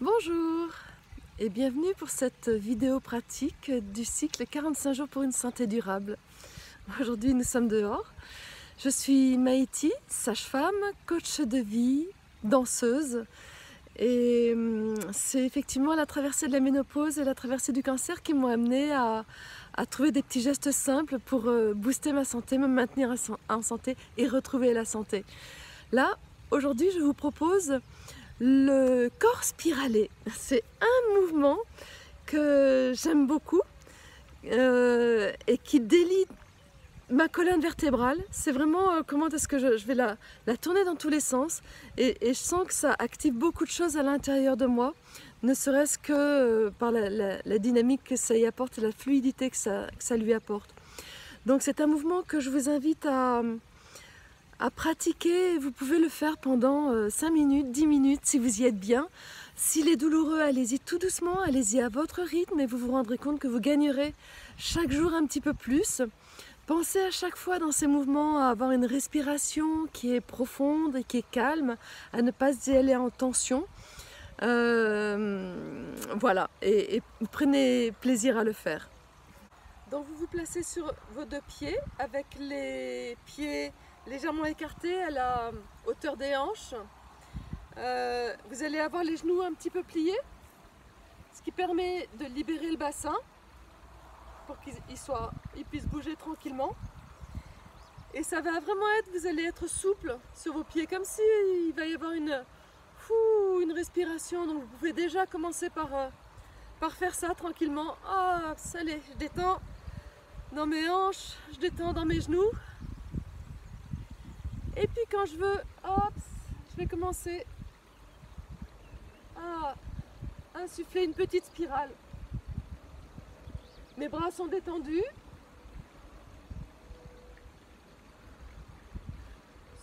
Bonjour et bienvenue pour cette vidéo pratique du cycle 45 jours pour une santé durable. Aujourd'hui nous sommes dehors. Je suis Maïti, sage-femme, coach de vie, danseuse et c'est effectivement la traversée de la ménopause et la traversée du cancer qui m'ont amenée à trouver des petits gestes simples pour booster ma santé, me maintenir en santé et retrouver la santé. Là, aujourd'hui je vous propose le corps spiralé. C'est un mouvement que j'aime beaucoup et qui délie ma colonne vertébrale. C'est vraiment comment est-ce que je vais la tourner dans tous les sens et je sens que ça active beaucoup de choses à l'intérieur de moi, ne serait-ce que par la dynamique que ça y apporte et la fluidité que ça lui apporte. Donc c'est un mouvement que je vous invite à pratiquer. Vous pouvez le faire pendant 5 minutes, 10 minutes si vous y êtes bien. S'il est douloureux, allez-y tout doucement, allez-y à votre rythme et vous vous rendrez compte que vous gagnerez chaque jour un petit peu plus. Pensez à chaque fois dans ces mouvements à avoir une respiration qui est profonde et qui est calme, à ne pas y aller en tension. Voilà, et prenez plaisir à le faire. Donc vous vous placez sur vos deux pieds avec les pieds légèrement écartés à la hauteur des hanches. Vous allez avoir les genoux un petit peu pliés, ce qui permet de libérer le bassin pour qu'il puisse bouger tranquillement. Et ça va vraiment être, vous allez être souple sur vos pieds, comme s'il va y avoir une respiration. Donc vous pouvez déjà commencer par faire ça tranquillement. Ah, allez, je détends dans mes hanches, je détends dans mes genoux. Et puis quand je veux, hop, je vais commencer à insuffler une petite spirale. Mes bras sont détendus.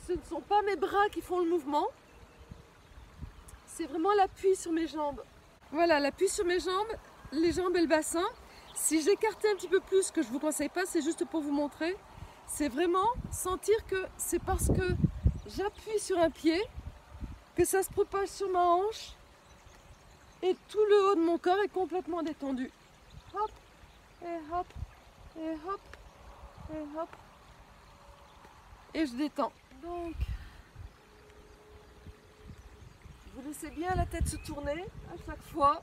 Ce ne sont pas mes bras qui font le mouvement. C'est vraiment l'appui sur mes jambes. Voilà, l'appui sur mes jambes, les jambes et le bassin. Si j'écartais un petit peu plus, ce que je ne vous conseille pas, c'est juste pour vous montrer. C'est vraiment sentir que c'est parce que j'appuie sur un pied que ça se propage sur ma hanche et tout le haut de mon corps est complètement détendu. Hop, et hop, et hop, et hop. Et je détends. Donc, vous laissez bien la tête se tourner à chaque fois.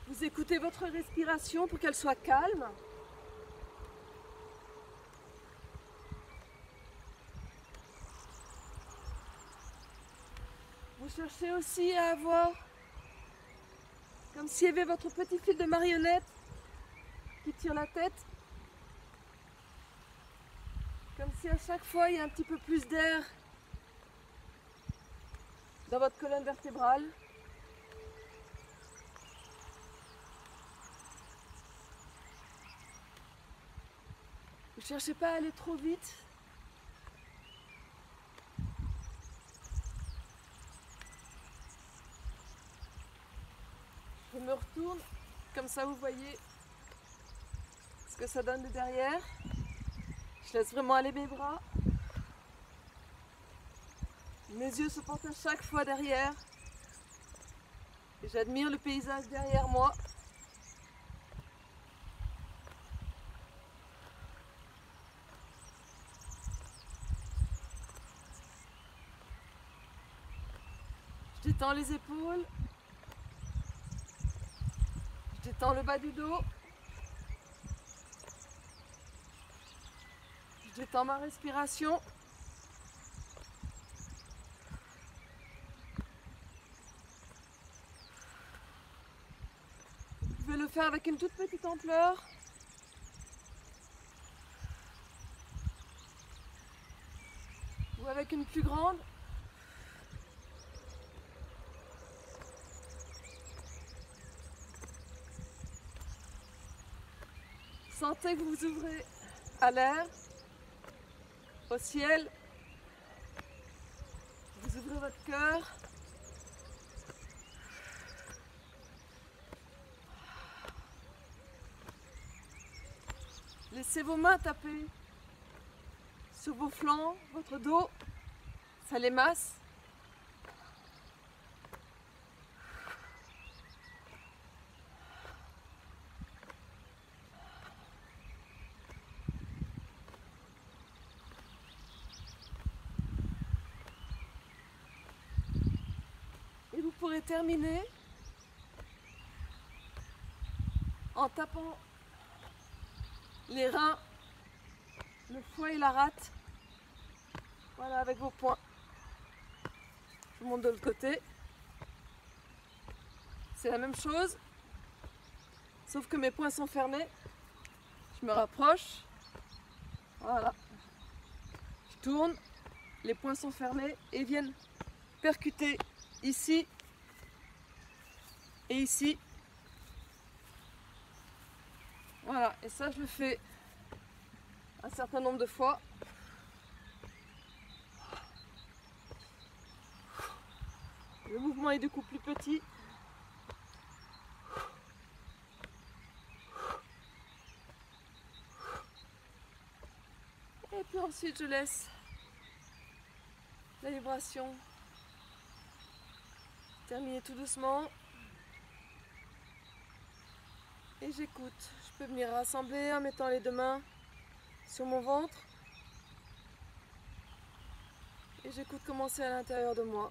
Vous écoutez votre respiration pour qu'elle soit calme. Vous cherchez aussi à avoir, comme s'il y avait votre petit fil de marionnette qui tire la tête. Comme si à chaque fois il y a un petit peu plus d'air dans votre colonne vertébrale. Ne cherchez pas à aller trop vite. Je me retourne, comme ça vous voyez ce que ça donne de derrière. Je laisse vraiment aller mes bras. Mes yeux se portent à chaque fois derrière. Et j'admire le paysage derrière moi. Je détends les épaules. Je détends le bas du dos. Je détends ma respiration. Vous pouvez le faire avec une toute petite ampleur. Ou avec une plus grande. Sentez que vous vous ouvrez à l'air, au ciel. Vous ouvrez votre cœur. Laissez vos mains taper sur vos flancs, votre dos. Ça les masse. Et vous pourrez terminer en tapant les reins, le foie et la rate. Voilà, avec vos poings. Je vous montre de l'autre côté. C'est la même chose, sauf que mes poings sont fermés. Je me rapproche. Voilà. Je tourne. Les poings sont fermés et viennent percuter ici et ici. Voilà, et ça je le fais un certain nombre de fois. Le mouvement est du coup plus petit. Et puis ensuite je laisse la vibration terminer tout doucement. Et j'écoute. Je peux venir rassembler en mettant les deux mains sur mon ventre. Et j'écoute commencer à l'intérieur de moi.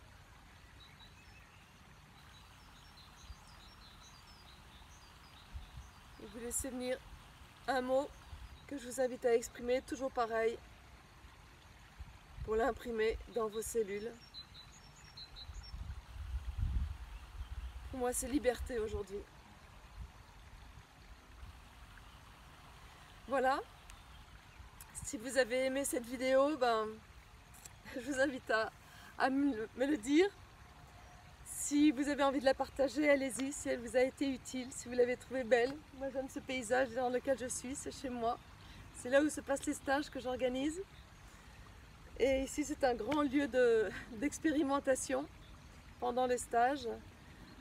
Et vous laissez venir un mot que je vous invite à exprimer, toujours pareil, pour l'imprimer dans vos cellules. Pour moi, c'est liberté aujourd'hui. Voilà. Si vous avez aimé cette vidéo, je vous invite à me le dire. Si vous avez envie de la partager, allez-y, si elle vous a été utile, si vous l'avez trouvée belle. Moi j'aime ce paysage dans lequel je suis, c'est chez moi. C'est là où se passent les stages que j'organise. Et ici c'est un grand lieu d'expérimentation pendant les stages.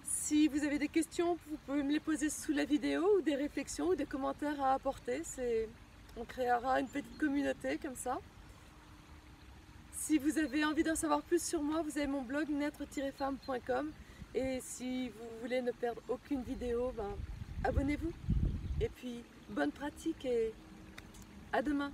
Si vous avez des questions, vous pouvez me les poser sous la vidéo, ou des réflexions ou des commentaires à apporter. On créera une petite communauté comme ça. Si vous avez envie d'en savoir plus sur moi, vous avez mon blog naître-femme.com. Et si vous voulez ne perdre aucune vidéo, abonnez-vous. Et puis bonne pratique et à demain.